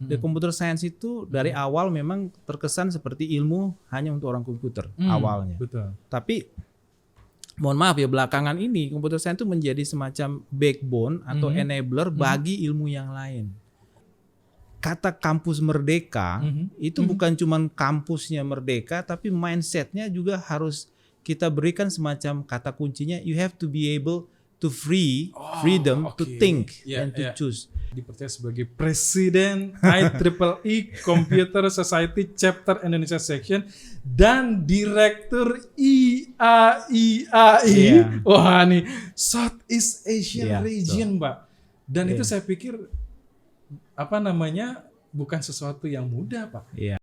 The computer science itu dari awal memang terkesan seperti ilmu hanya untuk orang komputer awalnya. Betul. Tapi mohon maaf ya, belakangan ini computer science itu menjadi semacam backbone atau enabler bagi ilmu yang lain. Kata kampus merdeka itu bukan cuma kampusnya merdeka, tapi mindsetnya juga harus kita berikan semacam kata kuncinya, you have to be able to freedom to think and to choose. Dipercaya sebagai Presiden IEEE Computer Society Chapter Indonesia Section dan Direktur IAIAI. Wah nih, Southeast Asian Region, Mbak. Dan itu saya pikir bukan sesuatu yang mudah, Pak. Iya.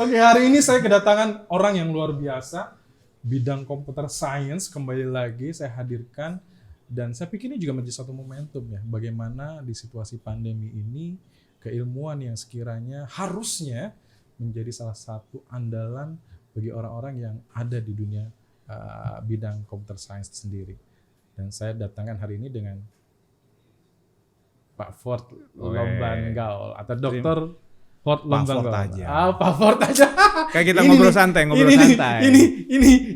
Oke, hari ini saya kedatangan orang yang luar biasa, bidang computer science, kembali lagi saya hadirkan, dan saya pikir ini juga menjadi satu momentum ya, bagaimana di situasi pandemi ini, keilmuan yang sekiranya harusnya menjadi salah satu andalan bagi orang-orang yang ada di dunia bidang computer science sendiri. Dan saya datangkan hari ini dengan Pak Ford Lombangaol atau Dr. Ford Lombangaol. Pak Ford aja. Kayak kita ngobrol santai.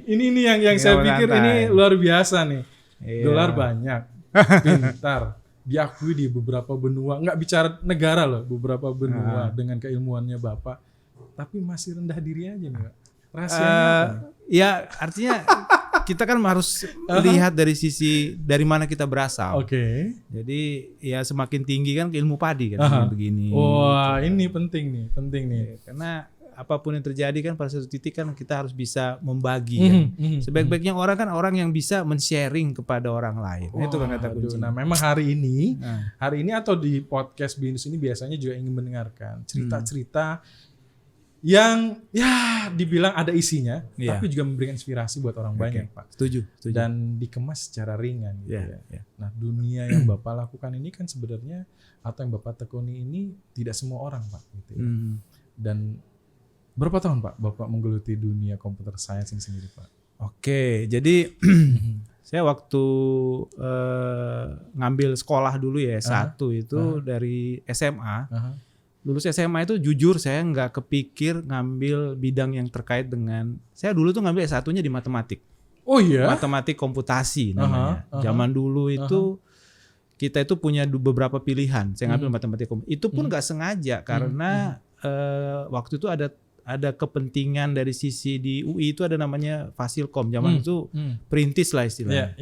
Ini yang saya pikir ini luar biasa nih. Dolar banyak, pintar, diakui di beberapa benua, nggak bicara negara loh, beberapa benua dengan keilmuannya Bapak, tapi masih rendah diri aja nih, Pak. Rahasianya ya artinya kita kan harus lihat dari sisi dari mana kita berasal. Oke. Jadi ya semakin tinggi kan ilmu padi kan begini. Wah, ini penting nih. Karena apapun yang terjadi kan pada satu titik kan kita harus bisa membagi kan. Sebaik-baiknya orang kan orang yang bisa men-sharing kepada orang lain. Itu kan kata kunci. Nah, memang hari ini atau di podcast BINUS ini biasanya juga ingin mendengarkan cerita-cerita yang ya dibilang ada isinya, tapi juga memberikan inspirasi buat orang banyak, Pak. Setuju. Dan dikemas secara ringan gitu ya. Nah, dunia yang Bapak lakukan ini kan sebenarnya atau yang Bapak tekuni ini tidak semua orang, Pak, gitu ya. Dan berapa tahun, Pak, Bapak menggeluti dunia computer science ini sendiri, Pak? Oke, jadi saya waktu ngambil sekolah dulu ya S1 itu dari SMA. Lulus SMA itu jujur saya nggak kepikir ngambil bidang yang terkait dengan, saya dulu tuh ngambil S1-nya di matematik. Oh iya? Matematik komputasi namanya. Zaman dulu itu kita itu punya beberapa pilihan. Saya ngambil matematik komputasi. Itu pun nggak sengaja karena waktu itu ada kepentingan dari sisi di UI itu ada namanya Fasilkom. Zaman itu perintis lah istilahnya.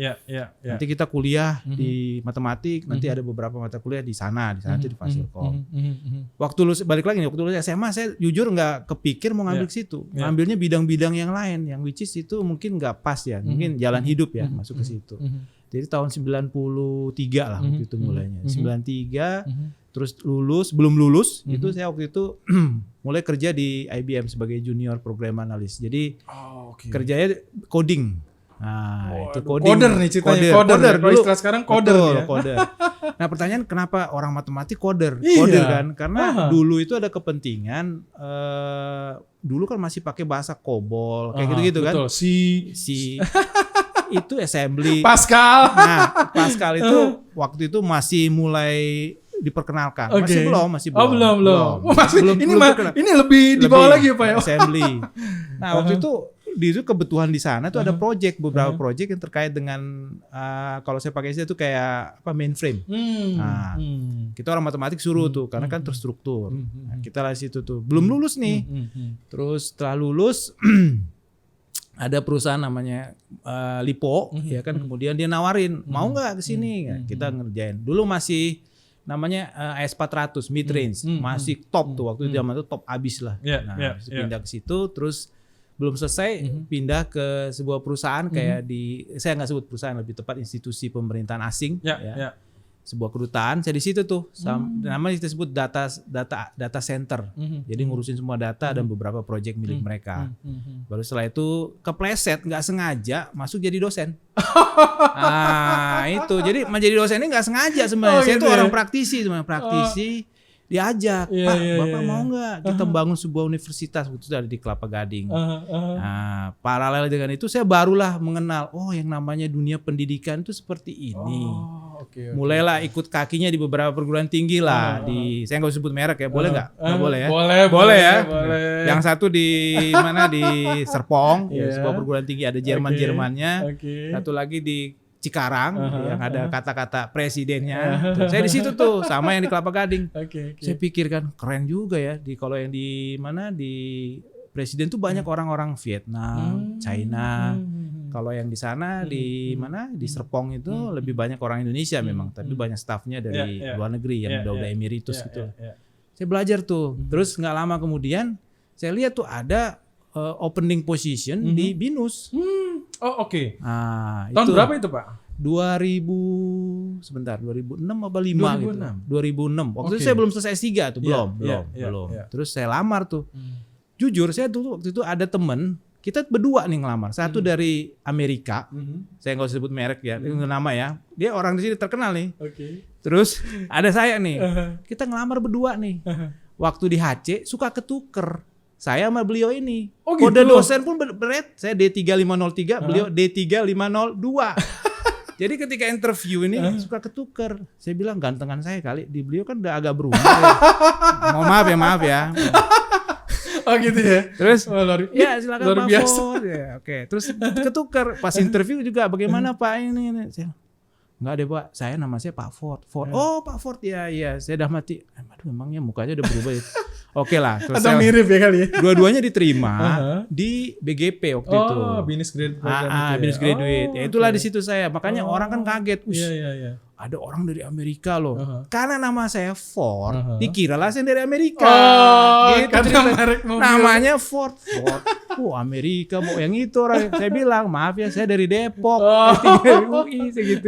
Nanti kita kuliah di matematik, nanti ada beberapa mata kuliah di sana itu di Fasilkom. Waktu lulus SMA saya jujur nggak kepikir mau ngambil ke situ. Ngambilnya bidang-bidang yang lain, yang which is itu mungkin nggak pas ya, mungkin jalan hidup ya masuk ke situ. Jadi tahun 93 lah waktu itu mulainya. 93 terus belum lulus itu saya waktu itu mulai kerja di IBM sebagai junior program analis. Jadi kerjanya coding. Nah, itu coding. Coder nih ceritanya. Coder. Kalau istilah sekarang coder ya. Coder. Nah, pertanyaan kenapa orang matematik coder? Coder kan? Karena dulu itu ada kepentingan dulu kan masih pakai bahasa COBOL kayak gitu-gitu kan. Betul. Si itu assembly. Pascal. Nah, Pascal itu waktu itu masih mulai diperkenalkan. Masih belum. Ini lebih di bawah lagi ya, Pak ya. Assembly. Nah, waktu itu kebutuhan di sana tuh ada beberapa project yang terkait dengan kalau saya pakai itu kayak mainframe. Nah, kita orang matematik suruh tuh karena kan terstruktur. Nah, kita lah situ tuh. Belum lulus nih. Terus setelah lulus ada perusahaan namanya Lipo ya kan, kemudian dia nawarin mau nggak kesini, kita ngerjain. Dulu masih namanya AS400 mid range, masih top tuh waktu itu, zaman itu top abis lah. Pindah ke situ, terus belum selesai pindah ke sebuah perusahaan kayak saya nggak sebut perusahaan, lebih tepat institusi pemerintahan asing, sebuah kedutaan. Saya di situ tuh, namanya kita sebut data center. Jadi ngurusin semua data dan beberapa proyek milik mereka. Baru setelah itu kepleset, nggak sengaja masuk jadi dosen. Nah itu, jadi menjadi dosen ini nggak sengaja sebenarnya. Saya tuh orang praktisi, diajak, Pak, Bapak mau nggak kita bangun sebuah universitas, itu ada di Kelapa Gading. Nah, paralel dengan itu saya barulah mengenal, yang namanya dunia pendidikan itu seperti ini. Mulailah ikut kakinya di beberapa perguruan tinggi lah, saya nggak usah sebut merek ya, boleh nggak? Nggak boleh ya? Boleh ya. Yang satu di mana, di Serpong, sebuah perguruan tinggi ada Jerman-Jermannya. Satu lagi di Cikarang yang ada kata-kata presidennya. Saya di situ tuh, sama yang di Kelapa Gading. Saya pikir kan keren juga ya, kalau yang di mana, di presiden tuh banyak orang-orang Vietnam, China. Kalau yang di sana di mana, di Serpong itu lebih banyak orang Indonesia memang, tapi banyak stafnya dari luar negeri yang udah emeritus gitu. Saya belajar tuh. Terus nggak lama kemudian saya lihat tuh ada opening position di BINUS. Tahun itu berapa itu, Pak? 2006 apa 5 gitu. 2006. Waktu itu saya belum selesai S3 tuh, belum. Terus saya lamar tuh. Jujur saya dulu waktu itu ada temen, kita berdua nih ngelamar. Satu dari Amerika, saya nggak usah sebut merek ya, nama ya. Dia orang di sini terkenal nih. Terus ada saya nih, kita ngelamar berdua nih. Waktu di HC suka ketuker. Saya sama beliau ini. Kode dosen pun berat. Saya D3503, beliau D3502. Jadi ketika interview ini suka ketuker. Saya bilang gantengan saya kali. Di beliau kan udah agak berumur ya. Maaf ya. Gitu ya. Terus silakan Pak Ford. Ya, oke. Terus ketuker. Pas interview juga bagaimana Pak ini. Saya, enggak deh Pak, nama saya Pak Ford. Oh Pak Ford, ya saya udah mati. Aduh emangnya mukanya udah berubah ya. Oke lah. Atau mirip ya kali ya. Dua-duanya diterima di BGP waktu itu. Business Graduate Program. Business Graduate. Ya itulah di situ saya. Makanya orang kan kaget. Iya. Ada orang dari Amerika loh. Karena nama saya Ford, dikiralah saya dari Amerika. Gitu karena merek mobil. Namanya Ford. Amerika mau yang itu orang. Saya bilang, maaf ya saya dari Depok. Dari UI segitu.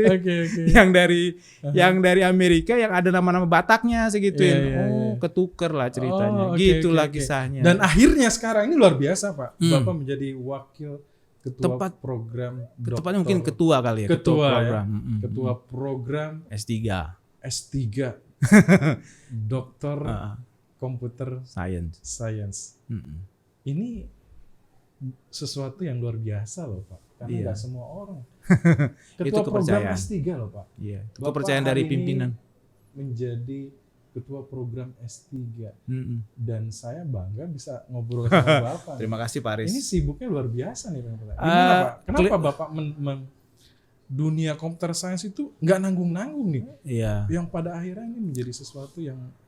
Yang dari Amerika yang ada nama-nama Bataknya segituin. Ketuker lah ceritanya. Gitulah kisahnya. Dan akhirnya sekarang ini luar biasa, Pak. Bapak menjadi wakil ketua program dokter. Tepatnya mungkin ketua kali ya. Ketua program. Ya. Ketua program S3. Dokter Computer Science. Ini sesuatu yang luar biasa loh Pak. Karena nggak semua orang. Ketua program S3 loh Pak. Iya. Itu kepercayaan dari pimpinan. Menjadi ketua program S3 dan saya bangga bisa ngobrol sama Bapak. Terima kasih Pak Aris. Ini sibuknya luar biasa nih Pak. Gimana Pak? Kenapa Bapak dunia computer science itu nggak nanggung-nanggung nih? Iya. Yang pada akhirnya ini menjadi sesuatu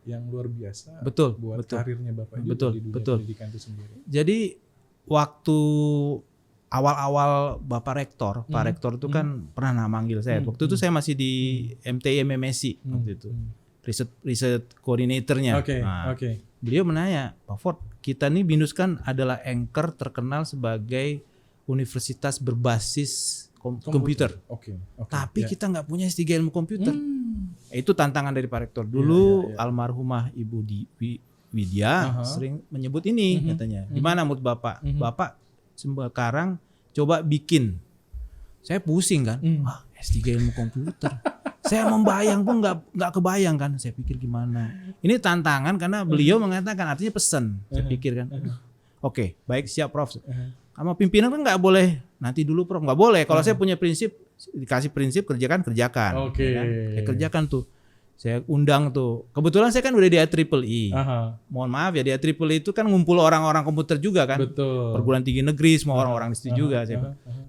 yang luar biasa. Buat karirnya Bapak juga di dunia pendidikan itu sendiri. Jadi waktu awal-awal Bapak Rektor, Pak Rektor itu kan pernah manggil saya. Waktu itu saya masih di MTI MMSI waktu itu. Riset koordinatornya. Beliau menanya, Pak Ford, kita nih BINUS kan adalah anchor terkenal sebagai universitas berbasis komputer. Tapi kita nggak punya S3 ilmu komputer. Itu tantangan dari Pak Rektor. Dulu almarhumah Ibu Widya sering menyebut ini katanya. Gimana menurut Bapak? Bapak sekarang coba bikin. Saya pusing kan. S3 ilmu komputer. Saya membayang pun nggak kebayang kan. Saya pikir gimana. Ini tantangan karena beliau mengatakan artinya pesan. Saya pikir kan. Oke, baik siap Prof. Sama pimpinan kan nggak boleh. Nanti dulu Prof, nggak boleh. Kalau saya punya prinsip, dikasih prinsip kerjakan. Ya kan? Saya kerjakan tuh. Saya undang tuh. Kebetulan saya kan udah di IEEE. Mohon maaf ya, di IEEE itu kan ngumpul orang-orang komputer juga kan. Betul. Perguruan tinggi negeri, semua orang-orang di situ juga.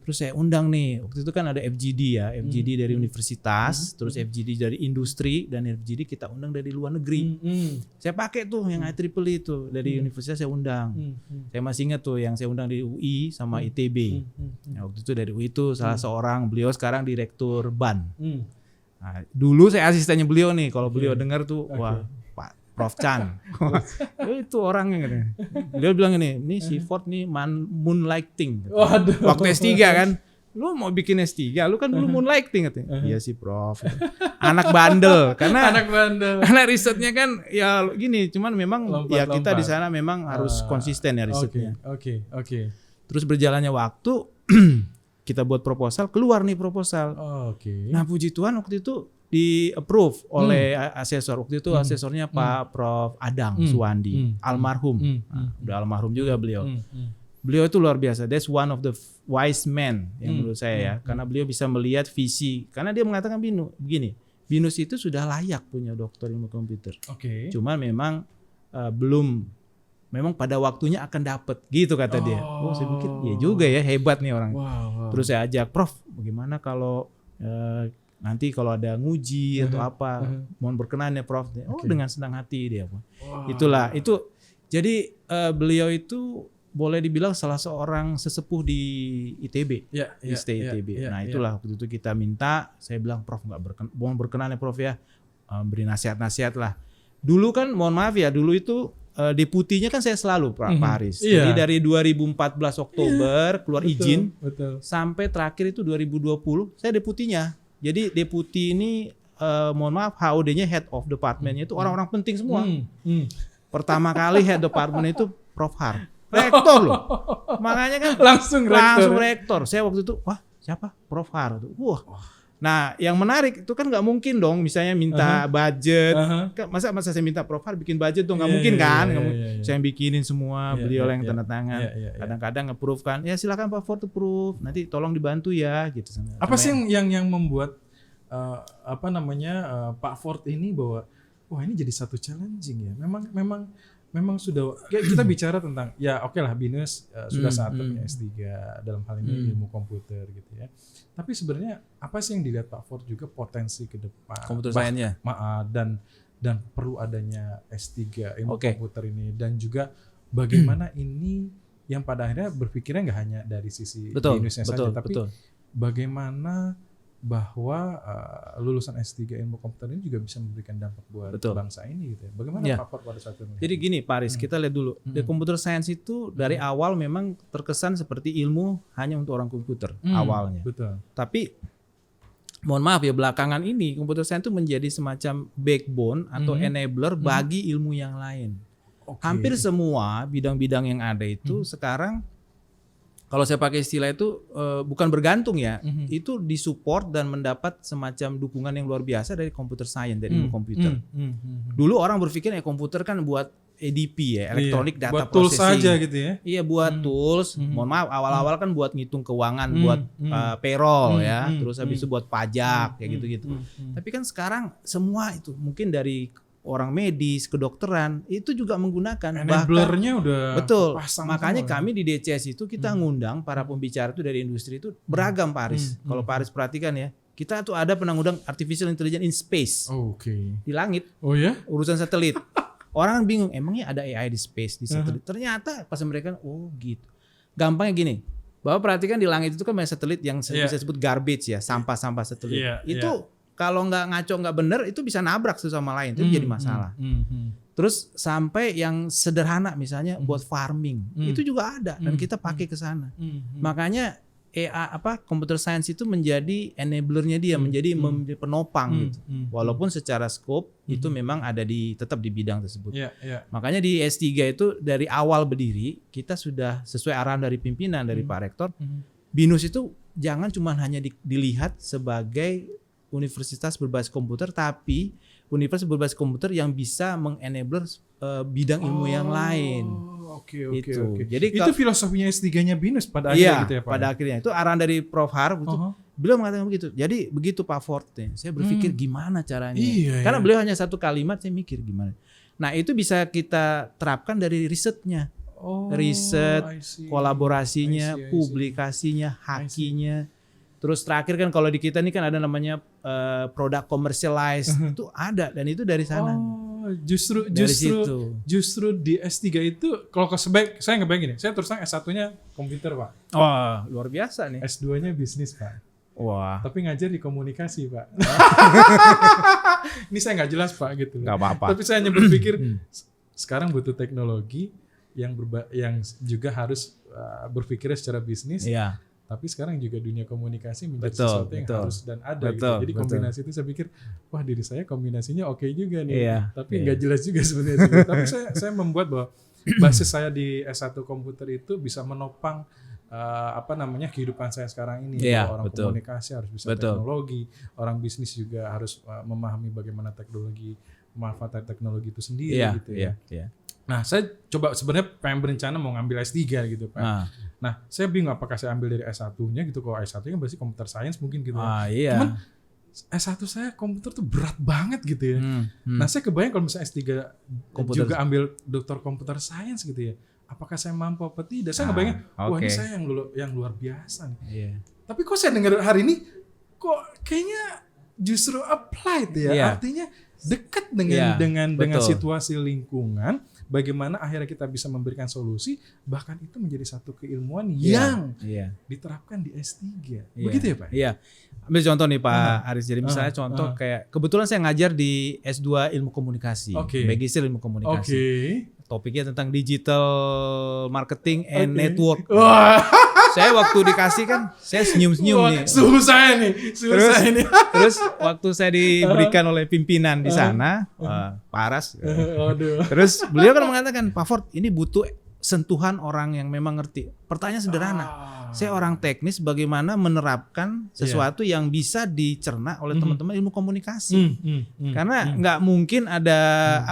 Terus saya undang nih. Waktu itu kan ada FGD ya. FGD dari universitas, terus FGD dari industri, dan FGD kita undang dari luar negeri. Saya pakai tuh yang IEEE itu. Dari universitas saya undang. Saya masih ingat tuh yang saya undang di UI sama ITB. Nah, waktu itu dari UI itu salah seorang, beliau sekarang direktur BAN. Nah, dulu saya asistennya beliau nih. Kalau beliau dengar tuh, wah Pak Prof Chan, itu orangnya katanya. Beliau bilang ini si Ford nih moonlighting. Waktu S3 kan, lu mau bikin S3, lu kan dulu moonlighting katanya. Iya sih Prof. Anak bandel, karena risetnya kan ya gini. Cuman memang ya kita di sana memang harus konsisten ya risetnya. Oke. Terus berjalannya waktu. Kita buat proposal, keluar nih proposal. Nah puji Tuhan waktu itu di approve oleh asesor. Waktu itu asesornya Pak Prof Adang Suwandi, almarhum. Udah almarhum juga beliau. Beliau itu luar biasa. That's one of the wise men yang menurut saya ya, karena beliau bisa melihat visi. Karena dia mengatakan begini, BINUS itu sudah layak punya dokter ilmu komputer. Cuman memang belum, memang pada waktunya akan dapat, gitu kata dia. Oh, saya pikir ya juga ya, hebat nih orang. Terus saya ajak, Prof, bagaimana kalau nanti kalau ada nguji atau apa, mohon berkenan ya Prof. Oh, dengan senang hati dia. Itulah, itu. Jadi beliau itu boleh dibilang salah seorang sesepuh di ITB, di ITB. Nah itulah waktu itu kita minta, saya bilang Prof mohon berkenan ya Prof ya, beri nasihat-nasihat lah. Dulu kan mohon maaf ya, dulu itu deputinya kan saya selalu Pak Haris. Jadi dari 2014 Oktober keluar izin, sampai terakhir itu 2020 saya deputinya. Jadi deputi ini mohon maaf HOD-nya head of department-nya itu orang-orang penting semua. Pertama kali head department itu Prof Har. Rektor loh. Makanya kan langsung rektor. Saya waktu itu, wah siapa? Prof Har. Wah. Nah yang menarik itu kan nggak mungkin dong misalnya minta budget. Masa saya minta Prof Har bikin budget dong, nggak mungkin kan. Saya bikinin semua, beliau yang tanda tangan. Kadang-kadang nge-proof kan, ya silakan Pak Ford approve, nanti tolong dibantu ya gitu. Apa sih yang membuat Pak Ford ini bahwa wah ini jadi satu challenging ya. Memang sudah kita bicara tentang ya oke lah BINUS sudah saatnya S3 dalam hal ini ilmu komputer gitu ya. Tapi sebenarnya apa sih yang dilihat Pak Ford juga potensi ke depan komputer science-nya dan perlu adanya S3 ilmu komputer ini, dan juga bagaimana ini yang pada akhirnya berpikirnya nggak hanya dari sisi BINUS-nya saja, tapi bagaimana bahwa lulusan S3 ilmu komputer ini juga bisa memberikan dampak buat bangsa ini gitu ya. Bagaimana Pak Ford pada saat itu? Jadi gini Pak Aris, kita lihat dulu. The computer science itu dari awal memang terkesan seperti ilmu hanya untuk orang komputer awalnya. Tapi mohon maaf ya, belakangan ini computer science itu menjadi semacam backbone atau enabler bagi ilmu yang lain. Hampir semua bidang-bidang yang ada itu sekarang, kalau saya pakai istilah itu bukan bergantung ya, itu disupport dan mendapat semacam dukungan yang luar biasa dari computer science, dari ilmu komputer. Dulu orang berpikir ya komputer kan buat EDP ya, electronic data processing. Buat tools saja gitu ya? Iya buat tools. Mohon maaf, awal-awal kan buat ngitung keuangan, buat payroll ya, terus habis itu buat pajak kayak gitu-gitu. Tapi kan sekarang semua itu mungkin dari orang medis, kedokteran itu juga menggunakan. Enablernya udah betul. Makanya kami di DCS itu kita ngundang para pembicara itu dari industri itu beragam Pak Aris. Kalau Pak Aris perhatikan ya, kita tuh ada pernah ngundang artificial intelligence in space. Di langit. Oh ya? Urusan satelit. Orang bingung, emangnya ada AI di space, di satelit. Ternyata pas mereka, oh gitu. Gampangnya gini, Bapak perhatikan di langit itu kan banyak satelit yang bisa disebut garbage ya, sampah-sampah satelit. Itu kalau nggak ngaco nggak bener itu bisa nabrak satu sama lain, itu jadi masalah. Terus sampai yang sederhana misalnya buat farming itu juga ada dan kita pakai ke sana. Makanya computer science itu menjadi enablernya dia, menjadi penopang gitu. Walaupun secara scope itu memang ada tetap di bidang tersebut. Makanya di S3 itu dari awal berdiri kita sudah sesuai arahan dari pimpinan dari Pak Rektor, BINUS itu jangan cuma hanya dilihat sebagai universitas berbasis komputer, tapi universitas berbasis komputer yang bisa mengenabler bidang ilmu yang lain. Jadi itu filosofinya S3-nya BINUS pada akhirnya gitu ya Pak? Pada akhirnya itu arahan dari Prof Har. Beliau mengatakan begitu. Jadi begitu Pak Ford, saya berpikir gimana caranya. Karena beliau hanya satu kalimat, saya mikir gimana. Nah itu bisa kita terapkan dari risetnya. Riset, kolaborasinya, publikasinya, hakinya. Terus terakhir kan kalau di kita ini kan ada namanya produk commercialize, itu ada dan itu dari sana. Justru di S3 itu kalau saya ngebayangin, saya terus terang S1-nya komputer Pak. Wah, luar biasa nih. S2-nya bisnis Pak. Wah. Tapi ngajar di komunikasi Pak. Ini saya nggak jelas Pak gitu. Nggak apa-apa. Tapi saya hanya berpikir sekarang butuh teknologi yang juga harus berpikirnya secara bisnis. Iya. Tapi sekarang juga dunia komunikasi menjadi sesuatu yang harus dan ada gitu. Jadi kombinasi itu saya pikir, wah diri saya kombinasinya oke juga nih. Tapi nggak jelas juga sebenarnya. Tapi saya membuat bahwa basis saya di S1 komputer itu bisa menopang kehidupan saya sekarang ini. Orang komunikasi harus bisa teknologi, orang bisnis juga harus memahami bagaimana teknologi, memanfaatkan teknologi itu sendiri gitu ya. Nah, saya coba sebenarnya pengen berencana mau ngambil S3 gitu Pak. Nah, saya bingung apakah saya ambil dari S1-nya gitu. Kalau S1-nya berarti computer science mungkin gitu ya. Cuman S1 saya komputer tuh berat banget gitu ya. Nah, saya kebayang kalau misalnya S3 juga ambil doktor computer science gitu ya. Apakah saya mampu apa tidak? Saya ngebayangin, wah ini saya yang luar biasa nih. Tapi kok saya dengar hari ini, kok kayaknya justru applied ya. Artinya dekat dengan situasi lingkungan. Bagaimana akhirnya kita bisa memberikan solusi, bahkan itu menjadi satu keilmuan yang diterapkan di S3. Begitu ya Pak? Iya. Ambil contoh nih Pak Aris. Jadi misalnya contoh kayak, kebetulan saya ngajar di S2 Ilmu Komunikasi. Magister Ilmu Komunikasi. Topiknya tentang digital marketing and network. Saya waktu dikasih kan, saya senyum-senyum nih. Susah ini. Terus waktu saya diberikan oleh pimpinan di sana, Pak Aras. Terus beliau kan mengatakan, Pak Ford, ini butuh sentuhan orang yang memang ngerti. Pertanyaan sederhana. Saya orang teknis, bagaimana menerapkan sesuatu yang bisa dicerna oleh teman-teman ilmu komunikasi. Karena nggak mungkin ada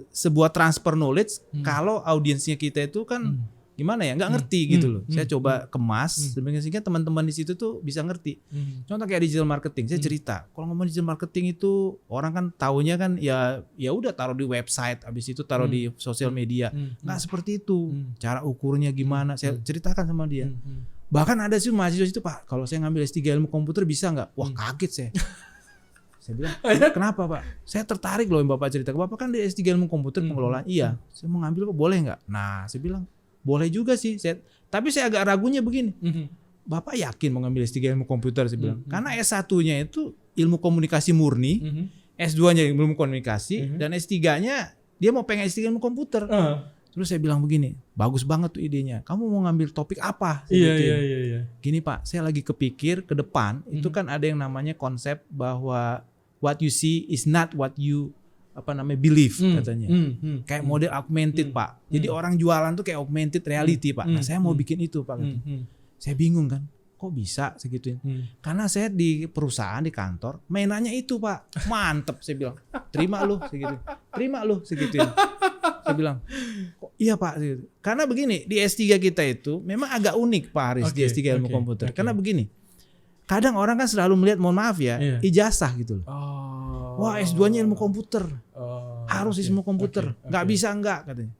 sebuah transfer knowledge kalau audiensnya kita itu kan gimana ya, nggak ngerti gitu loh. Saya coba kemas sehingga teman-teman di situ tuh bisa ngerti. Contoh kayak digital marketing, saya cerita. Kalau ngomong digital marketing itu orang kan taunya kan ya udah taruh di website, habis itu taruh di sosial media. Nggak seperti itu. Cara ukurnya gimana? Saya ceritakan sama dia. Bahkan ada sih mahasiswa itu, Pak, kalau saya ngambil S3 ilmu komputer bisa nggak? Wah, kaget saya. Saya bilang, kenapa Pak? Saya tertarik loh yang Bapak cerita. Bapak kan di S3 ilmu komputer pengelolaan. Iya, saya mau ngambil Pak, boleh nggak? Nah, saya bilang, boleh juga sih. Tapi saya agak ragunya begini. Bapak yakin mau ngambil S3 ilmu komputer? Saya bilang. Karena S1-nya itu ilmu komunikasi murni, S2-nya ilmu komunikasi, dan S3-nya dia mau pengen S3 ilmu komputer. Terus saya bilang begini, bagus banget tuh idenya. Kamu mau ngambil topik apa? Iya. Gini Pak, saya lagi kepikir ke depan, itu kan ada yang namanya konsep bahwa what you see is not what you belief katanya. Kayak model augmented Pak. Jadi orang jualan tuh kayak augmented reality Pak. Nah saya mau bikin itu Pak. Saya bingung kan, kok bisa segituin? Karena saya di perusahaan, di kantor, mainannya itu Pak. Mantep saya bilang. Terima lu segituin. Terima lu segituin. Saya bilang, kok iya Pak segitu. Karena begini, di S3 kita itu memang agak unik Pak Haris, di S3 ilmu komputer. Karena begini, kadang orang kan selalu melihat, mohon maaf ya, ijazah gitu loh. Wah S2-nya ilmu komputer, harus ilmu komputer, nggak bisa enggak katanya.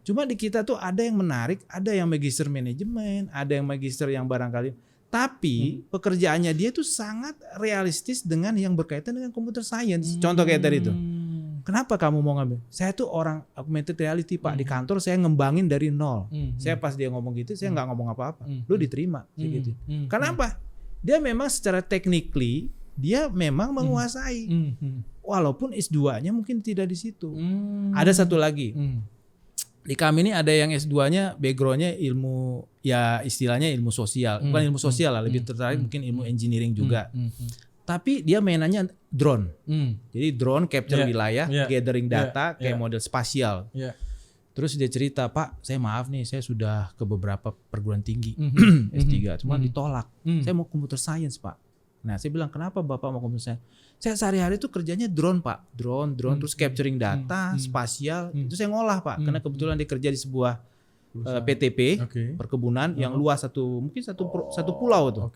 Cuma di kita tuh ada yang menarik, ada yang magister manajemen, ada yang magister yang barangkali, tapi pekerjaannya dia tuh sangat realistis dengan yang berkaitan dengan computer science. Contoh kayak tadi itu. Kenapa kamu mau ngambil? Saya tuh orang augmented reality Pak, di kantor saya ngembangin dari nol. Saya pas dia ngomong gitu, saya nggak ngomong apa-apa. Lu diterima, gitu. Kenapa? Dia memang secara technically dia memang menguasai. Walaupun S2-nya mungkin tidak di situ. Ada satu lagi. Di kami ini ada yang S2-nya background-nya ilmu, ya istilahnya ilmu sosial. Bukan ilmu sosial lah, lebih tertarik mungkin ilmu engineering juga. Tapi dia mainannya drone. Jadi drone capture wilayah, gathering data kayak model spasial. Terus dia cerita, Pak, saya maaf nih, saya sudah ke beberapa perguruan tinggi S3, cuma ditolak. Saya mau computer science Pak. Nah saya bilang, kenapa Bapak mau computer science? Saya sehari-hari itu kerjanya drone Pak, drone terus capturing data, spasial, itu saya ngolah Pak. Karena kebetulan dia kerja di sebuah PTP, perkebunan yang luas mungkin satu pulau tuh.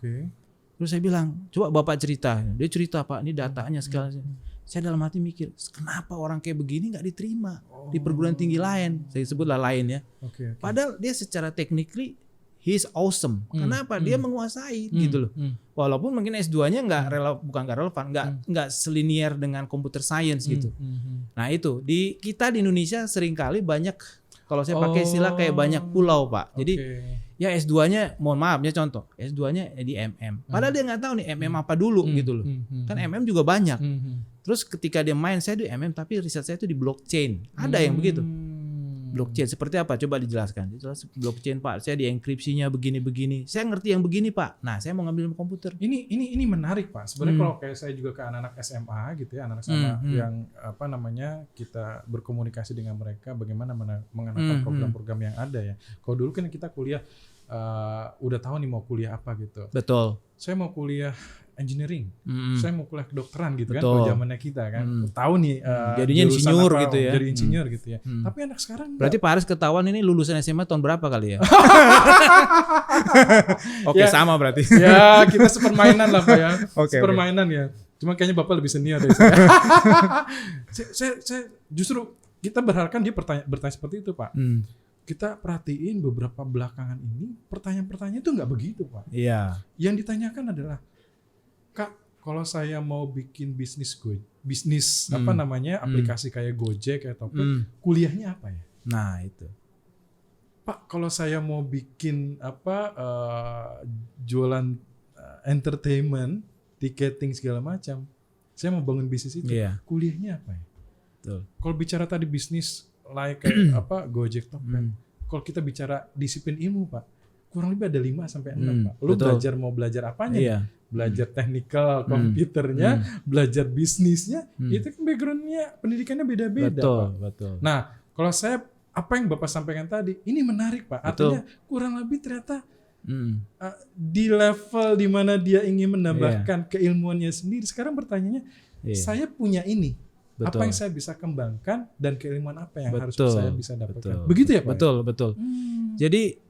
Terus saya bilang, coba Bapak cerita. Dia cerita Pak, ini datanya sekali. Saya dalam hati mikir, kenapa orang kayak begini nggak diterima di perguruan tinggi lain? Saya sebutlah lain ya. Padahal dia secara technically he's awesome. Kenapa? Dia menguasai gitu loh. Walaupun mungkin S2-nya bukan nggak relevan, nggak selinier dengan computer science gitu. Nah itu kita di Indonesia seringkali banyak, kalau saya pakai istilah kayak banyak pulau Pak. Jadi ya S2-nya, mohon maaf ya contoh, S2-nya di MM. Padahal dia nggak tahu nih MM apa dulu gitu loh. Kan MM juga banyak. Terus ketika dia main, saya di MM tapi riset saya itu di blockchain. Ada yang begitu. Blockchain seperti apa? Coba dijelaskan. Blockchain Pak, saya di enkripsinya begini-begini. Saya ngerti yang begini Pak. Nah, saya mau ngambil ilmu komputer. Ini menarik Pak. Sebenarnya kalau kayak saya juga ke anak-anak SMA gitu ya, anak SMA yang kita berkomunikasi dengan mereka, bagaimana mengenalkan program-program yang ada ya. Kalau dulu kan kita kuliah udah tahu nih mau kuliah apa gitu. Betul. Saya mau kuliah engineering, saya mau kuliah kedokteran gitu. Betul. Kan kalau zamannya kita kan tahu nih jadinya insinyur apa, gitu ya, jadi insinyur gitu ya. Tapi anak sekarang berarti Pak Haris ketahuan ini lulusan SMA tahun berapa kali ya? Oke, ya, sama berarti. Ya kita sepermainan lah Pak ya. Sepermainan okay. Ya. Cuma kayaknya Bapak lebih senior dari saya. saya justru kita berharapkan dia bertanya seperti itu Pak. Kita perhatiin beberapa belakangan ini pertanyaan-pertanyaan itu nggak begitu Pak. Iya. Yang ditanyakan adalah, Kak, kalau saya mau bikin bisnis apa namanya aplikasi kayak Gojek atau kuliahnya apa ya? Nah itu. Pak, kalau saya mau bikin jualan entertainment, ticketing segala macam, saya mau bangun bisnis itu, kuliahnya apa ya? Betul. Kalau bicara tadi bisnis kayak Gojek, Tokped. Kalau kita bicara disiplin ilmu Pak, kurang lebih ada 5 sampai 6 Pak. Lu mau belajar apanya? Iya. Belajar technical komputernya, belajar bisnisnya, itu kan backgroundnya pendidikannya beda-beda Pak. Betul. Nah, kalau saya apa yang Bapak sampaikan tadi, ini menarik Pak. Artinya kurang lebih ternyata di level di mana dia ingin menambahkan keilmuannya sendiri, sekarang pertanyaannya, saya punya ini. Betul. Apa yang saya bisa kembangkan dan keilmuan apa yang harus saya bisa dapatkan. Begitu ya Pak? Betul. Jadi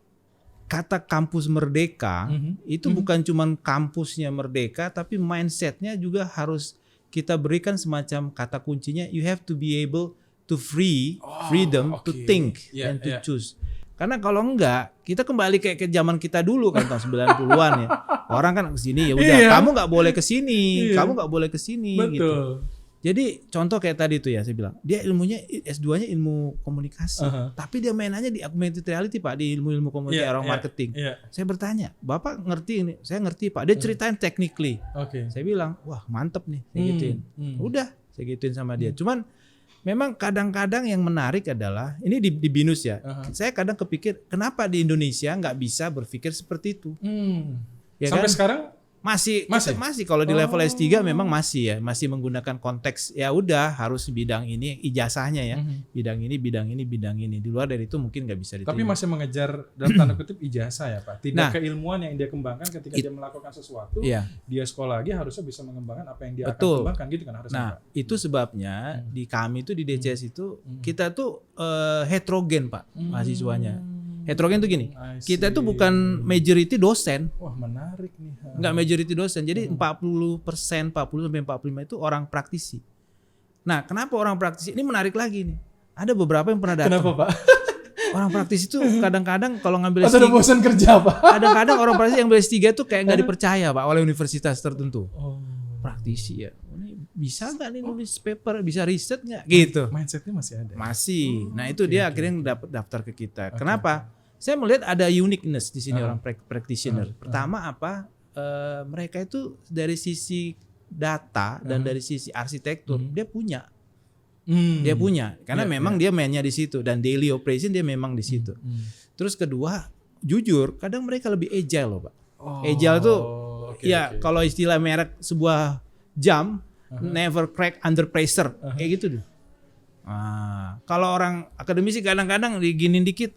kata kampus merdeka itu bukan cuma kampusnya merdeka, tapi mindsetnya juga harus kita berikan semacam kata kuncinya, you have to be able to freedom to think and to choose. Karena kalau enggak, kita kembali kayak ke zaman kita dulu kan tahun 90-an ya. Orang kan kesini ya udah, kamu nggak boleh kesini, kamu nggak boleh kesini gitu. Jadi contoh kayak tadi tuh ya, saya bilang dia ilmunya S2-nya ilmu komunikasi, tapi dia mainannya di augmented reality Pak, di ilmu komunikasi orang marketing. Saya bertanya, Bapak ngerti ini? Saya ngerti Pak. Dia ceritain technically. Saya bilang, wah mantep nih, saya gituin. Udah, saya gituin sama dia. Cuman memang kadang-kadang yang menarik adalah ini di BINUS ya. Saya kadang kepikir kenapa di Indonesia nggak bisa berpikir seperti itu. Ya sampai kan? Sekarang masih kalau di level S3 memang masih menggunakan konteks ya udah harus bidang ini ijazahnya ya. Bidang ini. Di luar dari itu mungkin nggak bisa diterima. Tapi masih mengejar dalam tanda kutip ijazah ya Pak. Tidak keilmuan yang dia kembangkan ketika dia melakukan sesuatu. Dia sekolah lagi harusnya bisa mengembangkan apa yang dia akan kembangkan gitu kan harusnya. Nah, Pak. Itu sebabnya di kami itu di DCS itu kita tuh heterogen Pak mahasiswanya. Heterogen tuh gini, kita tuh bukan majority dosen. Wah menarik nih. Enggak majority dosen, jadi 40% 40-45 itu orang praktisi. Nah kenapa orang praktisi? Ini menarik lagi nih. Ada beberapa yang pernah datang. Kenapa Pak? Orang praktisi itu kadang-kadang kalau ngambil S3. Atau udah bosan kerja Pak? Kadang-kadang orang praktisi yang ambil S3 tuh kayak gak dipercaya Pak oleh universitas tertentu. Praktisi ya. Bisa nggak nih nulis paper, bisa riset nggak gitu. Mindsetnya masih ada. Masih. Nah itu dia akhirnya dapat daftar ke kita. Kenapa? Saya melihat ada uniqueness di sini orang practitioner. Pertama apa? Mereka itu dari sisi data dan dari sisi arsitektur dia punya. Dia punya karena memang dia mainnya di situ dan daily operation dia memang di situ. Terus kedua, jujur kadang mereka lebih agile loh Pak. Agile tuh kalau istilah merek sebuah jam never crack under pressure kayak gitu deh. Kalau orang akademisi kadang-kadang diginin dikit,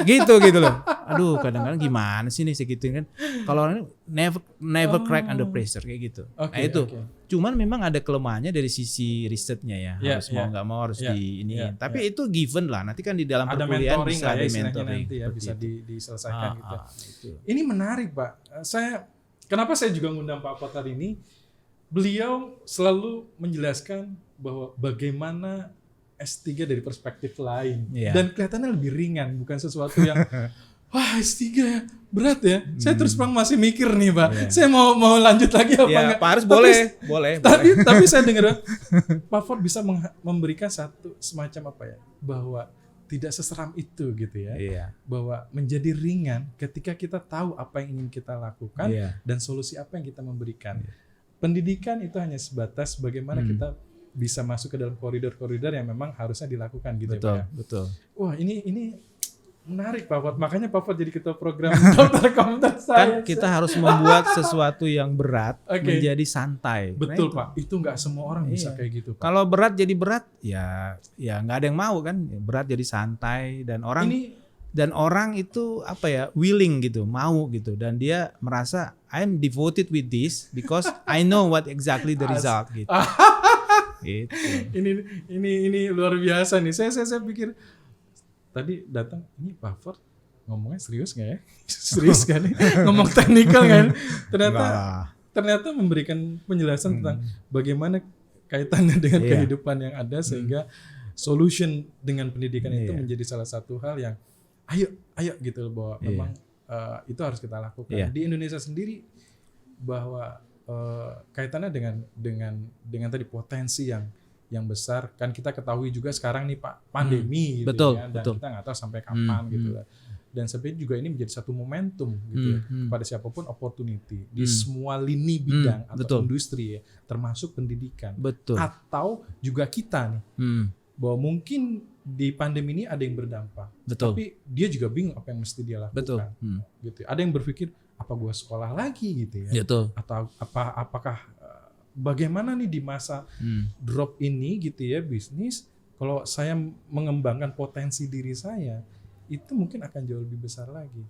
gitu loh. Aduh, kadang-kadang gimana sih nih segituin kan? Kalau orang ini never crack under pressure kayak gitu. Nah itu. Cuman memang ada kelemahannya dari sisi risetnya ya. Harus mau nggak mau harus diiniin. Tapi itu given lah. Nanti kan di dalam perkuliahan bisa ada mentoring. Nanti ya, bisa diselesaikan gitu. Ini menarik Pak. Kenapa saya juga ngundang Pak Potar ini? Beliau selalu menjelaskan bahwa bagaimana S3 dari perspektif lain dan kelihatannya lebih ringan, bukan sesuatu yang wah S3 berat ya. Saya terus terang masih mikir nih Pak. Saya mau lanjut lagi apa enggak? Pak Haris boleh. Tapi saya dengar Pak Ford bisa memberikan satu semacam apa ya, bahwa tidak seseram itu gitu ya. Bahwa menjadi ringan ketika kita tahu apa yang ingin kita lakukan dan solusi apa yang kita memberikan. Pendidikan itu hanya sebatas bagaimana kita bisa masuk ke dalam koridor-koridor yang memang harusnya dilakukan gitu ya Pak. Betul. Wah ini menarik Pak Ford. Makanya Pak Ford jadi ketua program Dokter Komputer Science. Kan kita harus membuat sesuatu yang berat menjadi santai. Betul Pak. Itu nggak semua orang bisa kayak gitu Pak. Kalau berat jadi berat ya nggak ada yang mau kan. Berat jadi santai dan orang Dan orang itu willing gitu, mau gitu, dan dia merasa I'm devoted with this because I know what exactly the result gitu. Gitu. Ini luar biasa nih. Saya pikir tadi datang ini Pak Ford ngomongnya serius nggak ya? Serius kan nih? Ngomong teknikal kan? Ternyata memberikan penjelasan tentang bagaimana kaitannya dengan kehidupan yang ada sehingga solution dengan pendidikan itu menjadi salah satu hal yang ayo gitu bahwa memang itu harus kita lakukan. Di Indonesia sendiri bahwa kaitannya dengan tadi potensi yang besar, kan kita ketahui juga sekarang nih Pak pandemi gitu betul, ya, dan betul. kita nggak tahu sampai kapan gitu lah. Dan sebenarnya juga ini menjadi satu momentum gitu ya, kepada siapapun opportunity di semua lini bidang atau industri ya, termasuk pendidikan. Betul. Atau juga kita nih bahwa mungkin di pandemi ini ada yang berdampak, tapi dia juga bingung apa yang mesti dia lakukan. Gitu. Ada yang berpikir apa gua sekolah lagi gitu ya, atau apakah bagaimana nih di masa drop ini gitu ya bisnis, kalau saya mengembangkan potensi diri saya itu mungkin akan jauh lebih besar lagi.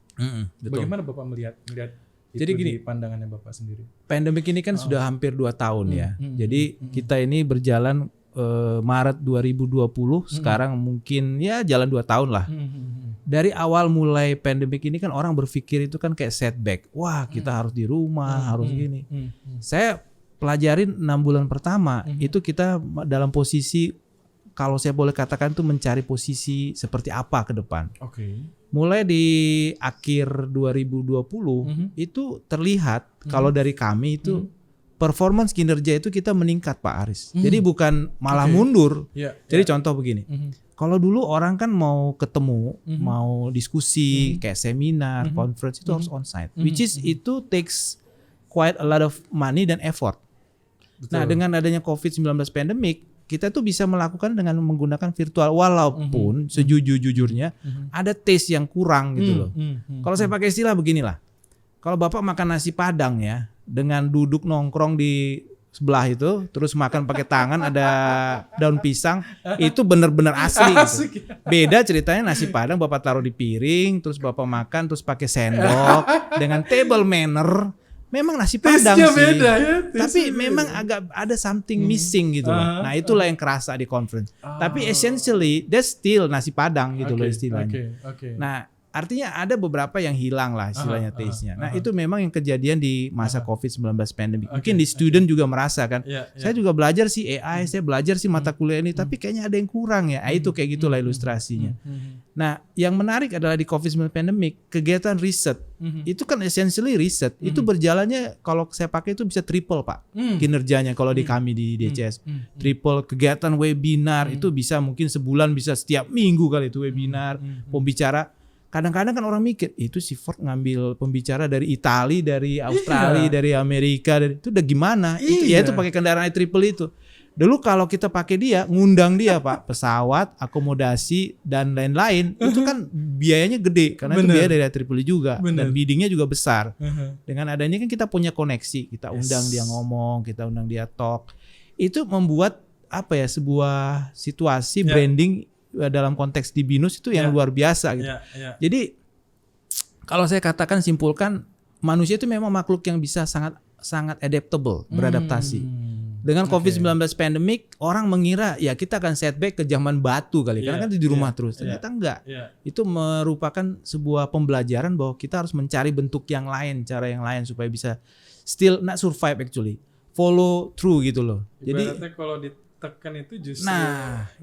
Bagaimana Bapak melihat itu? Jadi gini, di pandangannya Bapak sendiri. Pandemik ini kan sudah hampir 2 tahun ya. Jadi kita ini berjalan Maret 2020, sekarang mungkin ya jalan 2 tahun lah. Dari awal mulai pandemik ini kan orang berpikir itu kan kayak setback. Wah, kita harus di rumah, harus gini. Saya pelajarin 6 bulan pertama itu kita dalam posisi, kalau saya boleh katakan tuh mencari posisi seperti apa ke depan. Mulai di akhir 2020 itu terlihat kalau dari kami itu performance kinerja itu kita meningkat Pak Aris. Jadi bukan malah mundur. Jadi contoh begini. Kalau dulu orang kan mau ketemu, mau diskusi kayak seminar, conference itu harus onsite. Which is itu takes quite a lot of money dan effort. Nah, dengan adanya COVID-19 pandemic, kita tuh bisa melakukan dengan menggunakan virtual, walaupun sejujur-jujurnya ada taste yang kurang gitu loh. Kalau saya pakai istilah beginilah. Kalau Bapak makan nasi Padang ya, dengan duduk nongkrong di sebelah itu, terus makan pakai tangan ada daun pisang, itu benar-benar asli gitu. Beda ceritanya nasi Padang Bapak taruh di piring, terus Bapak makan terus pakai sendok dengan table manner. Memang nasi Padang sih, beda, ya? Tapi memang agak ada something missing gitu loh. Nah itulah yang kerasa di conference. Tapi essentially that's still nasi Padang gitu loh istilahnya. Nah artinya ada beberapa yang hilang lah istilahnya taste-nya. Nah itu memang yang kejadian di masa COVID-19 pandemic. Mungkin di student juga merasa kan. Saya juga belajar sih AI, saya belajar sih mata kuliah ini, tapi kayaknya ada yang kurang ya. Itu kayak gitulah ilustrasinya. Nah yang menarik adalah di COVID-19 pandemic, kegiatan riset. Itu kan essentially riset. Itu berjalannya kalau saya pakai itu bisa triple Pak. Kinerjanya kalau di kami di DCS. Triple kegiatan webinar itu bisa mungkin sebulan bisa setiap minggu kali itu webinar, pembicara. Kadang-kadang kan orang mikir, itu si Ford ngambil pembicara dari Italia, dari Australia, dari Amerika, itu udah gimana? Itu pakai kendaraan triple itu. Dulu kalau kita pakai dia, ngundang dia Pak, pesawat, akomodasi, dan lain-lain, itu kan biayanya gede, karena itu biaya dari triple juga, dan biddingnya juga besar. Dengan adanya kan kita punya koneksi, kita undang dia ngomong, kita undang dia talk. Itu membuat sebuah situasi branding dalam konteks di BINUS itu yang luar biasa gitu. Jadi kalau saya katakan simpulkan, manusia itu memang makhluk yang bisa sangat adaptable, beradaptasi. Dengan COVID-19 pandemic, orang mengira ya kita akan setback ke zaman batu kali, karena kan di rumah terus. Ternyata enggak. Itu merupakan sebuah pembelajaran bahwa kita harus mencari bentuk yang lain, cara yang lain supaya bisa still not survive actually, follow through gitu loh. Ibaratnya jadi kalau tekan itu justru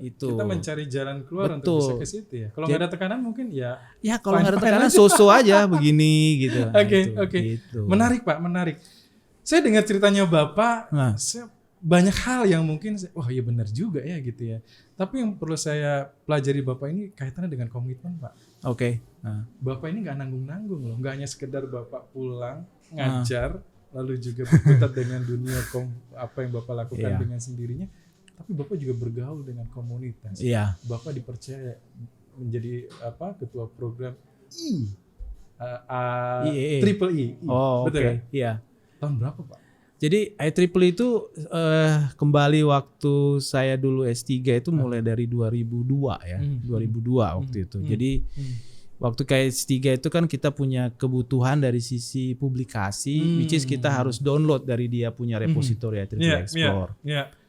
kita mencari jalan keluar untuk bisa ke situ ya. Kalau nggak ada tekanan mungkin ya kalau nggak ada tekanan so-so aja begini gitu. Oke. Gitu. Menarik Pak, menarik. Saya dengar ceritanya Bapak, saya banyak hal yang mungkin wah iya benar juga ya gitu ya. Tapi yang perlu saya pelajari Bapak ini kaitannya dengan komitmen Pak. Bapak ini nggak nanggung-nanggung loh, nggak hanya sekedar Bapak pulang ngajar lalu juga berkutat dengan dunia apa yang Bapak lakukan dengan sendirinya. Tapi Bapak juga bergaul dengan komunitas. Bapak dipercaya menjadi ketua program Triple E. Betul kan? Iya. Tahun berapa Pak? Jadi IEEE itu kembali waktu saya dulu S3 itu mulai dari 2002 ya. 2002 waktu itu. Jadi waktu kayak S3 itu kan kita punya kebutuhan dari sisi publikasi, which is kita harus download dari dia punya repository IEEE Explore.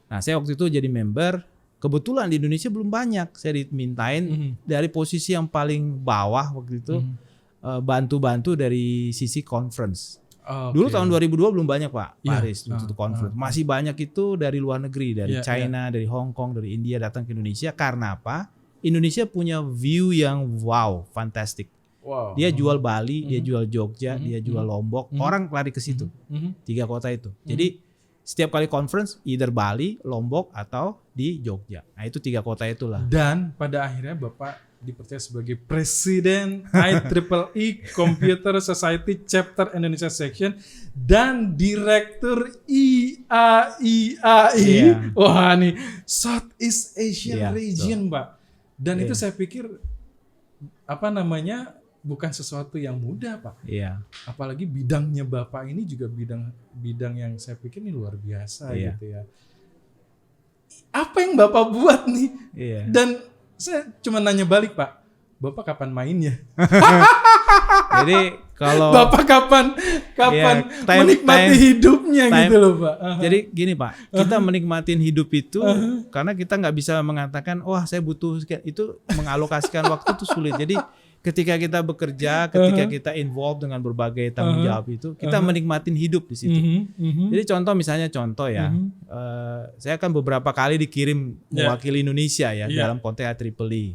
Nah, saya waktu itu jadi member, kebetulan di Indonesia belum banyak, saya dimintain dari posisi yang paling bawah waktu itu, bantu-bantu dari sisi conference. Dulu tahun 2002 belum banyak Pak Paris waktu itu conference. Masih banyak itu dari luar negeri, dari China, dari Hong Kong, dari India datang ke Indonesia. Karena apa? Indonesia punya view yang wow, fantastic. Dia jual Bali, dia jual Jogja, dia jual Lombok. Orang lari ke situ. 3 kota itu. Jadi setiap kali conference either Bali, Lombok atau di Jogja. Nah, itu 3 kota itulah. Dan pada akhirnya Bapak dipercaya sebagai Presiden IEEE Computer Society Chapter Indonesia Section dan Direktur IAIAI. Wah, nih Southeast Asian Region, Pak. Dan itu saya pikir bukan sesuatu yang mudah, Pak. Apalagi bidangnya Bapak ini juga bidang yang saya pikir ini luar biasa gitu ya. Apa yang Bapak buat nih? Dan saya cuma nanya balik, Pak. Bapak kapan mainnya? Jadi kalau Bapak kapan menikmati hidupnya gitu loh, Pak. Jadi gini, Pak, kita menikmatin hidup itu karena kita nggak bisa mengatakan, wah saya butuh itu, mengalokasikan waktu itu sulit. Jadi ketika kita bekerja, ketika kita involved dengan berbagai tanggung jawab itu, kita menikmatin hidup di situ. Jadi contoh ya, saya kan beberapa kali dikirim mewakili Indonesia ya dalam konteks IEEE.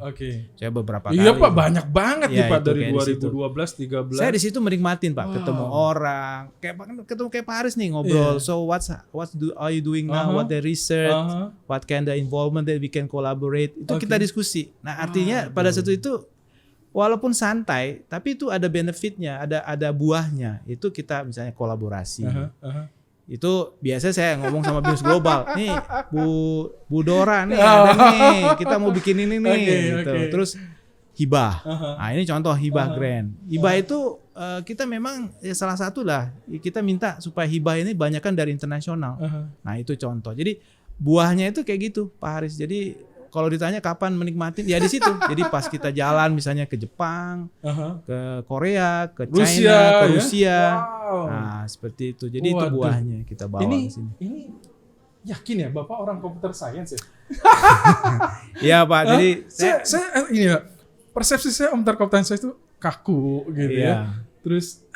Saya beberapa kali. Iya Pak, banyak banget nih Pak dari 2012, 13. Saya di situ menikmatin Pak, ketemu orang, ketemu kayak Pak Haris nih ngobrol. So are you doing now? What the research? What kind of involvement that we can collaborate? Itu kita diskusi. Nah artinya pada saat itu walaupun santai, tapi itu ada benefitnya, ada buahnya. Itu kita misalnya kolaborasi. Itu biasa saya ngomong sama bisnis global. Nih, Bu Dora nih, ada nih, kita mau bikin ini nih. Gitu. Terus hibah. Nah ini contoh hibah grant. Hibah itu kita memang salah satu lah. Kita minta supaya hibah ini banyakkan dari internasional. Nah itu contoh. Jadi buahnya itu kayak gitu, Pak Haris. Jadi kalau ditanya kapan menikmati, ya di situ. Jadi pas kita jalan misalnya ke Jepang, ke Korea, ke China, ke Rusia. Nah, seperti itu. Jadi itu buahnya kita bawa ke sini. Ini yakin ya Bapak orang computer science ya? Iya, Pak. Jadi saya ini ya, persepsi saya computer science itu kaku gitu ya. Terus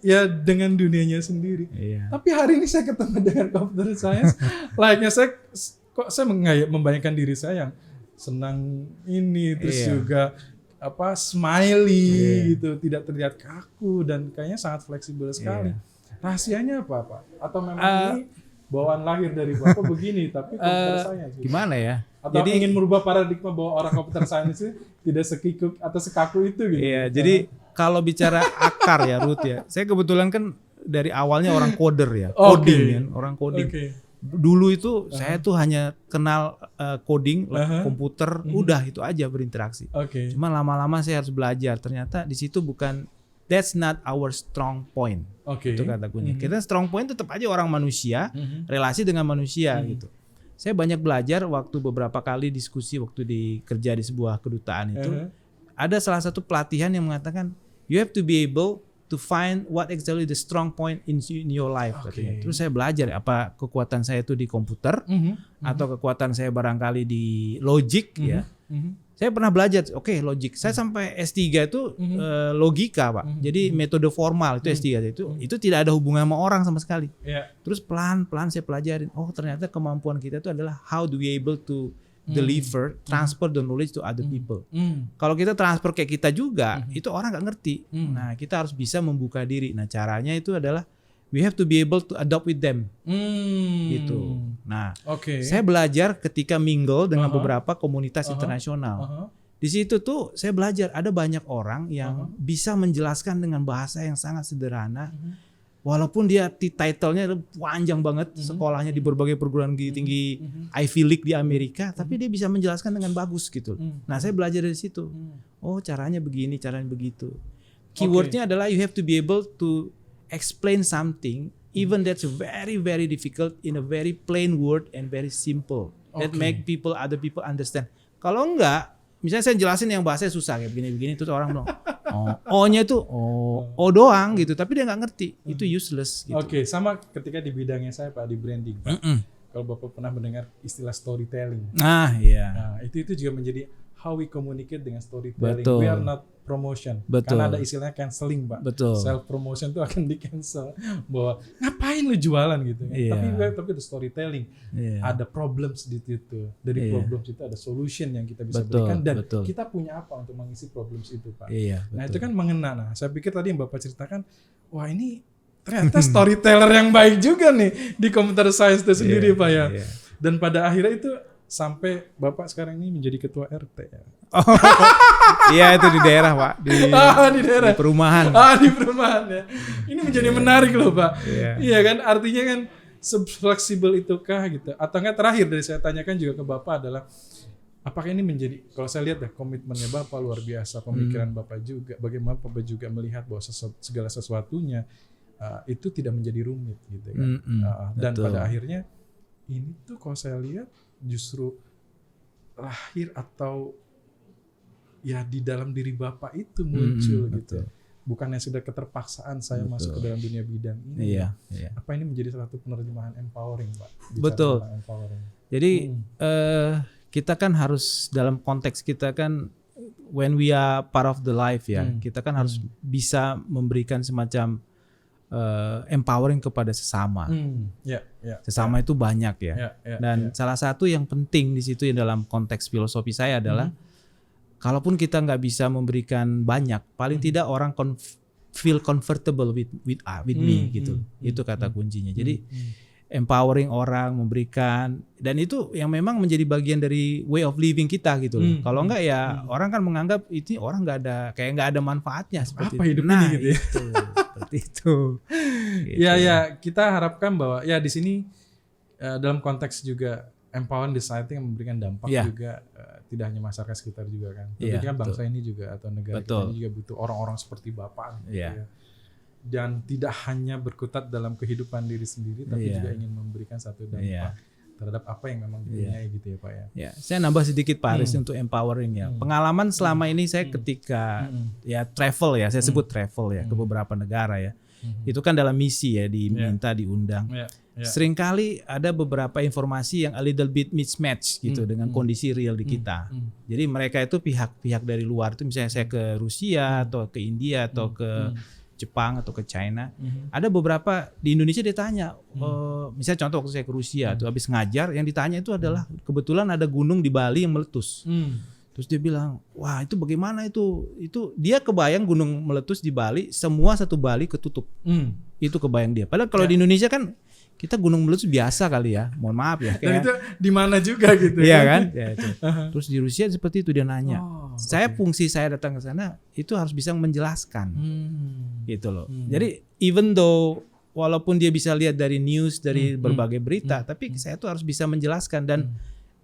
ya dengan dunianya sendiri. Tapi hari ini saya ketemu dengan computer science, layaknya saya membayangkan diri saya yang senang ini, terus juga smiley gitu, tidak terlihat kaku dan kayaknya sangat fleksibel sekali. Rahasianya apa, Pak? Atau memang ini bawaan lahir dari Bapak begini, tapi computer science? Gimana ya? Atau jadi ingin merubah paradigma bahwa orang computer science itu tidak sekikuk atau sekaku itu gitu? Iya, jadi kalau bicara akar ya Ruth ya, saya kebetulan kan dari awalnya orang coder ya, coding kan, orang coding. Dulu itu saya tuh hanya kenal coding, komputer, udah itu aja berinteraksi. Cuma lama-lama saya harus belajar. Ternyata di situ bukan, that's not our strong point. Itu kata kuncinya. Kita strong point tetap aja orang manusia, relasi dengan manusia gitu. Saya banyak belajar waktu beberapa kali diskusi waktu kerja di sebuah kedutaan itu. Ada salah satu pelatihan yang mengatakan you have to be able to find what exactly the strong point in your life. Terus saya belajar apa kekuatan saya itu di komputer atau kekuatan saya barangkali di logic ya. Saya pernah belajar, logic. Saya sampai S3 itu logika, Pak. Jadi metode formal itu S3 itu tidak ada hubungan sama orang sama sekali. Terus pelan-pelan saya pelajarin, ternyata kemampuan kita itu adalah how do we able to deliver, transfer the knowledge to other people. Kalau kita transfer kayak kita juga, itu orang nggak ngerti. Nah, kita harus bisa membuka diri. Nah, caranya itu adalah we have to be able to adopt with them. Gitu. Nah, saya belajar ketika mingle dengan beberapa komunitas internasional. Di situ tuh saya belajar ada banyak orang yang bisa menjelaskan dengan bahasa yang sangat sederhana. Walaupun dia title-nya panjang banget, sekolahnya di berbagai perguruan tinggi Ivy League di Amerika, tapi dia bisa menjelaskan dengan bagus gitu. Nah, saya belajar dari situ. Caranya begini, caranya begitu. Keywordnya adalah you have to be able to explain something, even that's very very difficult in a very plain word and very simple that make other people understand. Kalau enggak, misalnya saya jelasin yang bahasanya susah kayak begini-begini, terus orang bilang, O-nya itu O doang gitu, tapi dia nggak ngerti, itu useless gitu. Oke, sama ketika di bidangnya saya Pak, di branding Pak. Kalau Bapak pernah mendengar istilah storytelling. Nah, iya. Nah, itu juga menjadi how we communicate dengan storytelling. Betul. We are not promotion. Betul. Karena ada istilahnya canceling, Pak. Betul. Self promotion itu akan di cancel. Bahwa ngapain lu jualan gitu. Iya. Tapi itu storytelling. Iya. Ada problems di situ. Dari Iya. problems itu ada solution yang kita bisa Betul, berikan dan betul. kita punya apa untuk mengisi problems itu, Pak. Iya, Nah, betul. itu kan mengena. Nah, saya pikir tadi yang Bapak ceritakan, wah ini ternyata storyteller yang baik juga nih di computer science itu sendiri, Iya, Pak ya. iya. Dan pada akhirnya itu sampai Bapak sekarang ini menjadi ketua RT ya. Iya, itu di daerah, Pak, di daerah. di perumahan. Di perumahan ya. Ini menjadi menarik loh, Pak. Iya. Iya kan, artinya kan fleksibel itukah gitu. Atau enggak, terakhir dari saya tanyakan juga ke Bapak adalah apakah ini menjadi, kalau saya lihat komitmennya Bapak luar biasa, pemikiran Bapak juga, bagaimana Bapak juga melihat bahwa segala sesuatunya itu tidak menjadi rumit gitu kan. Dan betul. pada akhirnya ini tuh kalau saya lihat justru lahir atau ya di dalam diri Bapak itu muncul gitu. betul. Bukannya sudah keterpaksaan saya masuk ke dalam dunia bidang ini. Iya, iya. Apa ini menjadi satu penerjemahan empowering, Pak? Bicara Betul. tentang empowering. Jadi kita kan harus dalam konteks kita kan when we are part of the life ya, kita kan harus bisa memberikan semacam empowering kepada sesama. Sesama itu banyak ya. Dan salah satu yang penting di situ yang dalam konteks filosofi saya adalah kalaupun kita nggak bisa memberikan banyak, paling tidak orang feel comfortable with me gitu. Itu kata kuncinya. Jadi empowering orang, memberikan, dan itu yang memang menjadi bagian dari way of living kita gitu loh. Kalau enggak ya orang kan menganggap ini orang nggak ada manfaatnya seperti apa itu. hidup ini gitu ya. Seperti itu. Gitu. Ya kita harapkan bahwa ya di sini dalam konteks juga empowering society yang memberikan dampak juga tidak hanya masyarakat sekitar juga kan. Tentunya kan bangsa ini juga atau negara kita ini juga butuh orang-orang seperti Bapak gitu ya. Dan tidak hanya berkutat dalam kehidupan diri sendiri, tapi juga ingin memberikan satu dampak terhadap apa yang memang dipunyai gitu ya Pak ya. Ya, saya nambah sedikit Pak Aris untuk empowering ya. Pengalaman selama ini saya ketika ya travel ya, saya sebut travel ya ke beberapa negara ya. Itu kan dalam misi ya, diminta diundang. Seringkali ada beberapa informasi yang a little bit mismatch gitu dengan kondisi real di kita. Jadi mereka itu pihak-pihak dari luar itu, misalnya saya ke Rusia atau ke India atau ke Jepang atau ke China, ada beberapa di Indonesia dia tanya, misalnya contoh waktu saya ke Rusia tuh habis ngajar, yang ditanya itu adalah kebetulan ada gunung di Bali yang meletus. Terus dia bilang, wah itu bagaimana itu dia kebayang gunung meletus di Bali, semua satu Bali ketutup. Itu kebayang dia. Padahal kalau di Indonesia kan kita gunung meletus biasa kali ya, mohon maaf ya. Dan itu di mana juga gitu. Iya kan? Ya, itu. Terus di Rusia seperti itu dia nanya. Fungsi saya datang ke sana itu harus bisa menjelaskan, gitu loh. Jadi even though walaupun dia bisa lihat dari news, dari berbagai berita, tapi saya tuh harus bisa menjelaskan. Dan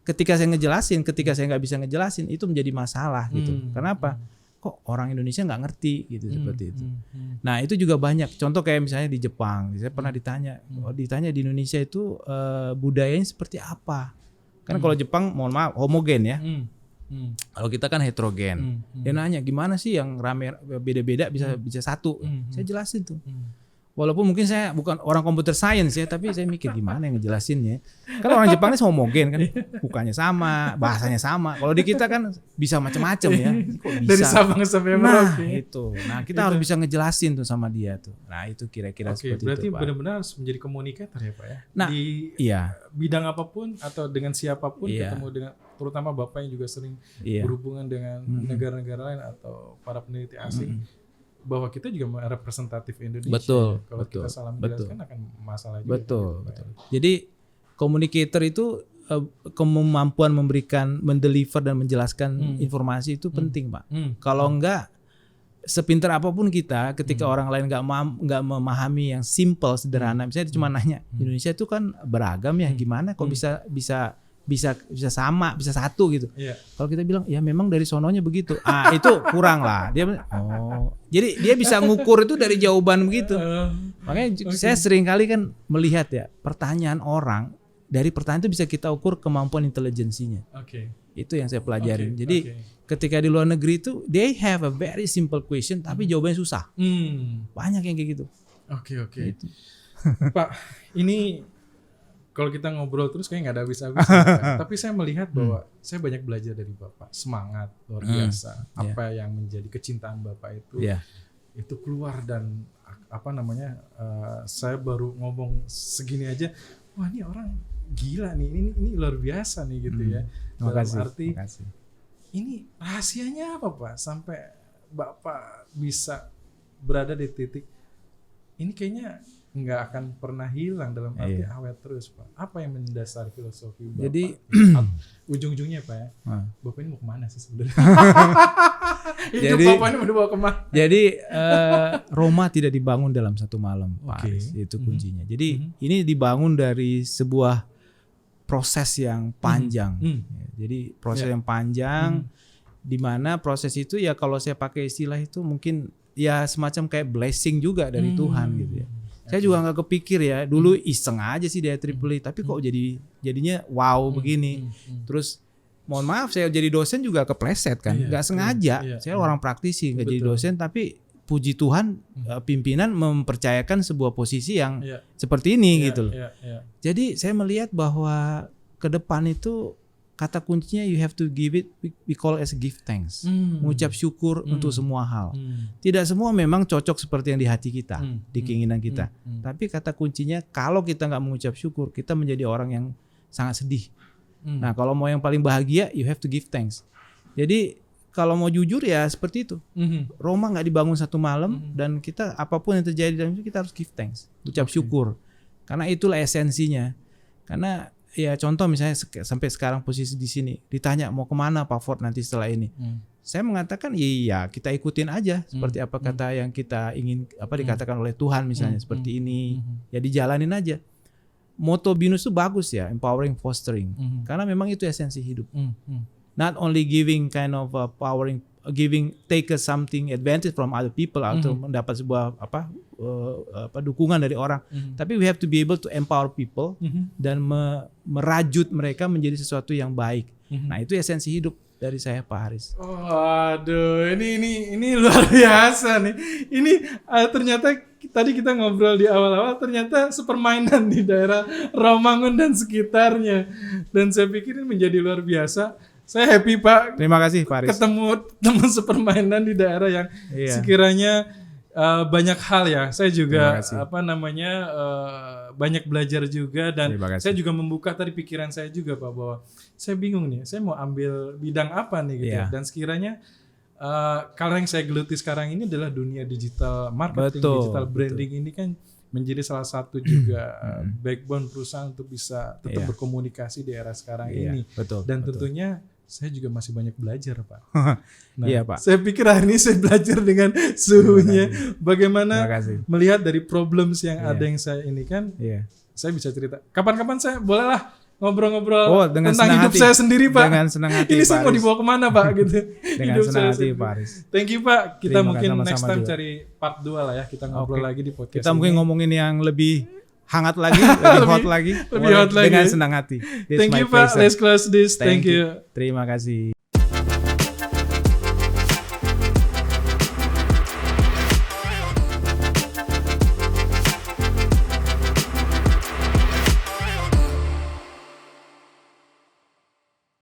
ketika saya nggak bisa ngejelasin itu menjadi masalah gitu. Kenapa? Kok orang Indonesia nggak ngerti gitu seperti itu. Nah itu juga banyak. Contoh kayak misalnya di Jepang, saya pernah ditanya di Indonesia itu budayanya seperti apa? Kan kalau Jepang, mohon maaf, homogen ya. Kalau kita kan heterogen. Dia nanya gimana sih yang rame beda-beda bisa satu. Saya jelasin tuh. Walaupun mungkin saya bukan orang computer science ya, tapi saya mikir gimana yang ngejelasinnya. Kan orang Jepang ini homogen kan, mukanya sama, bahasanya sama. Kalau di kita kan bisa macam-macam ya. Kok bisa? Dari Sabang sampai Merauke. Nah kita harus bisa ngejelasin tuh sama dia tuh. Nah itu kira-kira seperti berarti itu Pak. Benar-benar harus menjadi komunikator ya Pak ya. Nah, di bidang apapun atau dengan siapapun ketemu dengan, terutama Bapak yang juga sering berhubungan dengan negara-negara lain atau para peneliti asing. Bahwa kita juga representatif Indonesia. Betul. Kalau kita salah menjelaskan akan masalah juga. Betul. Jadi communicator itu kemampuan mendeliver dan menjelaskan informasi itu penting Pak. Kalau enggak, sepintar apapun kita, ketika orang lain nggak memahami yang simple, sederhana, misalnya dia cuma nanya, Indonesia itu kan beragam ya, gimana kok bisa sama, bisa satu gitu. Kalau kita bilang ya memang dari sononya begitu, itu kurang lah. Jadi dia bisa ngukur itu dari jawaban begitu. Makanya saya sering kali kan melihat ya pertanyaan orang, dari pertanyaan itu bisa kita ukur kemampuan intelijensinya. Itu yang saya pelajarin. Jadi ketika di luar negeri itu they have a very simple question tapi jawabannya susah. Banyak yang kayak gitu. Oke. Gitu. Pak, ini kalau kita ngobrol terus kayak nggak ada habis-habisnya. Tapi saya melihat bahwa saya banyak belajar dari Bapak. Semangat luar biasa. Apa yang menjadi kecintaan Bapak itu itu keluar, dan saya baru ngomong segini aja, wah ini orang gila nih, ini luar biasa nih gitu ya. Dalam arti ini rahasianya apa Pak sampai Bapak bisa berada di titik ini, kayaknya nggak akan pernah hilang, dalam arti awet terus Pak. Apa yang mendasari filosofi Bapak? Jadi ujung-ujungnya Pak ya, Bapak ini mau kemana sih sebenarnya? Jadi Bapak ini mau dibawa kemana? Jadi Roma tidak dibangun dalam satu malam, Pak Aris. Itu kuncinya. Jadi ini dibangun dari sebuah proses yang panjang. Jadi proses yang panjang, di mana proses itu ya kalau saya pakai istilah itu mungkin ya semacam kayak blessing juga dari Tuhan gitu ya. Saya juga nggak kepikir ya, dulu iseng aja sih di IEEE, tapi kok jadinya wow begini. Terus mohon maaf, saya jadi dosen juga kepleset kan, nggak sengaja. Saya orang praktisi, nggak jadi dosen, tapi puji Tuhan pimpinan mempercayakan sebuah posisi yang seperti ini gitu loh. Jadi saya melihat bahwa ke depan itu kata kuncinya you have to give it, we call as give thanks. Mengucap syukur untuk semua hal. Tidak semua memang cocok seperti yang di hati kita, di keinginan kita. Tapi kata kuncinya kalau kita nggak mengucap syukur, kita menjadi orang yang sangat sedih. Nah kalau mau yang paling bahagia, you have to give thanks. Jadi kalau mau jujur ya seperti itu. Roma nggak dibangun satu malam, dan kita apapun yang terjadi dalam itu kita harus give thanks, ucap syukur. Karena itulah esensinya. Karena ya contoh misalnya sampai sekarang posisi di sini, ditanya mau kemana Pak Ford nanti setelah ini, saya mengatakan iya kita ikutin aja seperti apa kata yang kita ingin dikatakan oleh Tuhan misalnya seperti ini, ya dijalanin aja. Moto BINUS itu bagus ya, empowering, fostering, karena memang itu esensi hidup. Not only giving kind of powering, take something advantage from other people atau mendapat sebuah dukungan dari orang, tapi we have to be able to empower people dan merajut mereka menjadi sesuatu yang baik. Nah itu esensi hidup dari saya Pak Haris. Aduh, ini luar biasa nih. Ini ternyata tadi kita ngobrol di awal-awal, ternyata sepermainan di daerah Romangun dan sekitarnya, dan saya pikir ini menjadi luar biasa. Saya happy Pak. Terima kasih Pak Haris. Ketemu teman sepermainan di daerah yang sekiranya banyak hal ya. Saya juga banyak belajar juga, dan saya juga membuka tadi pikiran saya juga Pak, bahwa saya bingung nih, saya mau ambil bidang apa nih gitu. Dan sekiranya kalau yang saya geluti sekarang ini adalah dunia digital marketing, digital branding ini kan menjadi salah satu juga backbone perusahaan untuk bisa tetap berkomunikasi di era sekarang ini. Dan tentunya saya juga masih banyak belajar Pak. Nah, Pak. Saya pikir hari ini saya belajar dengan suhunya, bagaimana melihat dari problems yang ada yang saya ini kan. Saya bisa cerita. Kapan-kapan saya bolehlah ngobrol-ngobrol tentang hidup saya sendiri Pak. Dengan senang hati. Ini saya mau dibawa kemana Pak gitu. Dengan senang hati Pak Haris. Thank you Pak. Kita mungkin next time cari part 2 lah ya. Kita ngobrol lagi di podcast kita mungkin ngomongin yang lebih hangat lagi, lebih hot lagi. Lebih hot lagi. Dengan senang hati. Thank you Pak. Let's close this. Thank you. Terima kasih.